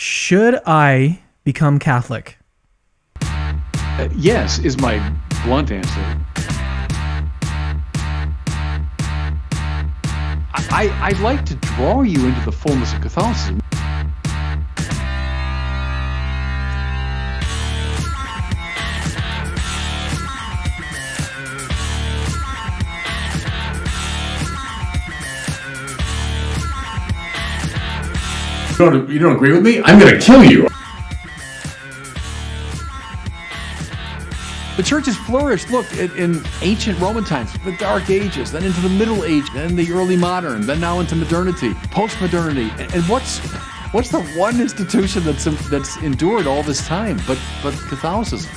Should I become Catholic? Yes, is my blunt answer. I'd like to draw you into the fullness of Catholicism. You don't agree with me? I'm going to kill you. The church has flourished, look, in ancient Roman times, the Dark Ages, then into the Middle Age, then the early modern, then now into modernity, post-modernity. And what's the one institution that's endured all this time but Catholicism?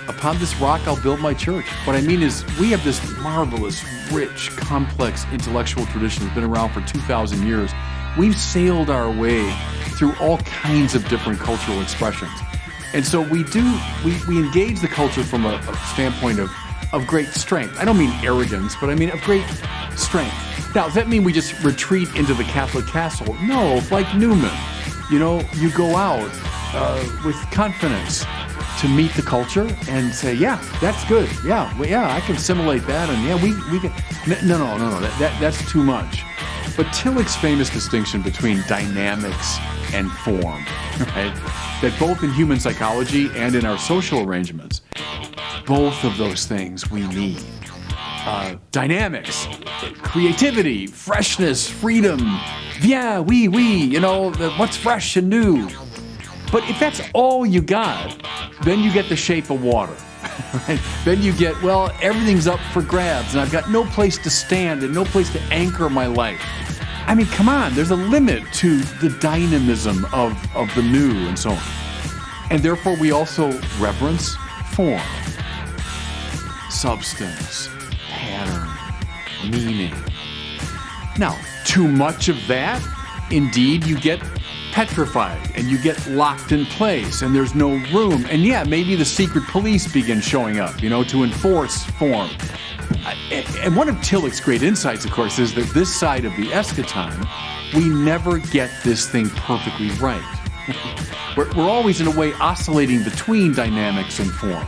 Upon this rock I'll build my church. What I mean is, we have this marvelous, rich, complex intellectual tradition that's been around for 2,000 years. We've sailed our way through all kinds of different cultural expressions. And so we engage the culture from a standpoint of great strength. I don't mean arrogance, but I mean of great strength. Now, does that mean we just retreat into the Catholic castle? No, like Newman. You know, you go out with confidence to meet the culture and say, yeah, that's good. Yeah, well, yeah, I can assimilate that, and yeah, we can. No, that's too much. But Tillich's famous distinction between dynamics and form, right? That both in human psychology and in our social arrangements, both of those things we need. Dynamics, creativity, freshness, freedom, bien, oui, you know, what's fresh and new. But if that's all you got, then you get the shape of water. Right? Then you get, well, everything's up for grabs, and I've got no place to stand and no place to anchor my life. I mean, come on, there's a limit to the dynamism of the new and so on. And therefore, we also reverence form, substance, pattern, meaning. Now, too much of that, indeed, you get petrified and you get locked in place and there's no room. And yeah, maybe the secret police begin showing up, you know, to enforce form. And one of Tillich's great insights, of course, is that this side of the eschaton, we never get this thing perfectly right. We're always, in a way, oscillating between dynamics and form.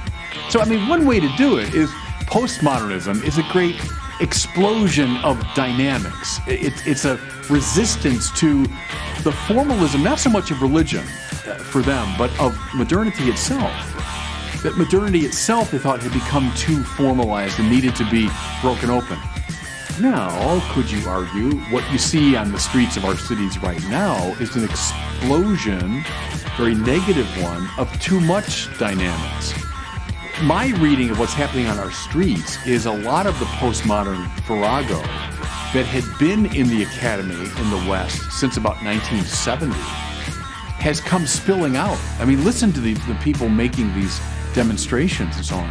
So, I mean, one way to do it is postmodernism is a great explosion of dynamics. It's a resistance to the formalism, not so much of religion for them, but of modernity itself. That modernity itself, they thought, had become too formalized and needed to be broken open. Now, could you argue, what you see on the streets of our cities right now is an explosion, very negative one, of too much dynamics. My reading of what's happening on our streets is a lot of the postmodern farrago that had been in the academy in the West since about 1970 has come spilling out. I mean, listen to the people making these demonstrations and so on.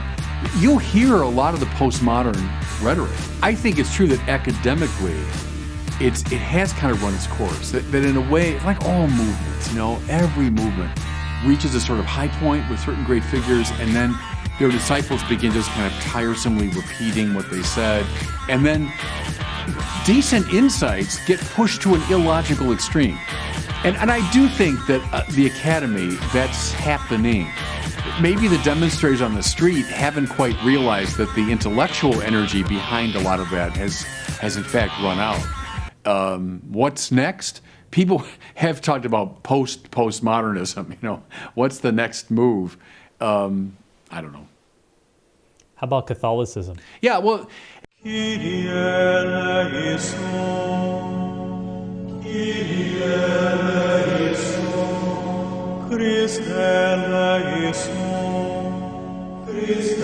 You'll hear a lot of the postmodern rhetoric. I think it's true that academically, it has kind of run its course. That in a way, like all movements, you know, every movement reaches a sort of high point with certain great figures, and then their disciples begin just kind of tiresomely repeating what they said, and then decent insights get pushed to an illogical extreme. And I do think that the academy, that's happening. Maybe the demonstrators on the street haven't quite realized that the intellectual energy behind a lot of that has in fact run out. What's next? People have talked about postmodernism. You know, what's the next move? I don't know. How about Catholicism? Yeah, well. Kyrie eleison, Kyrie eleison, Christe eleison, Christe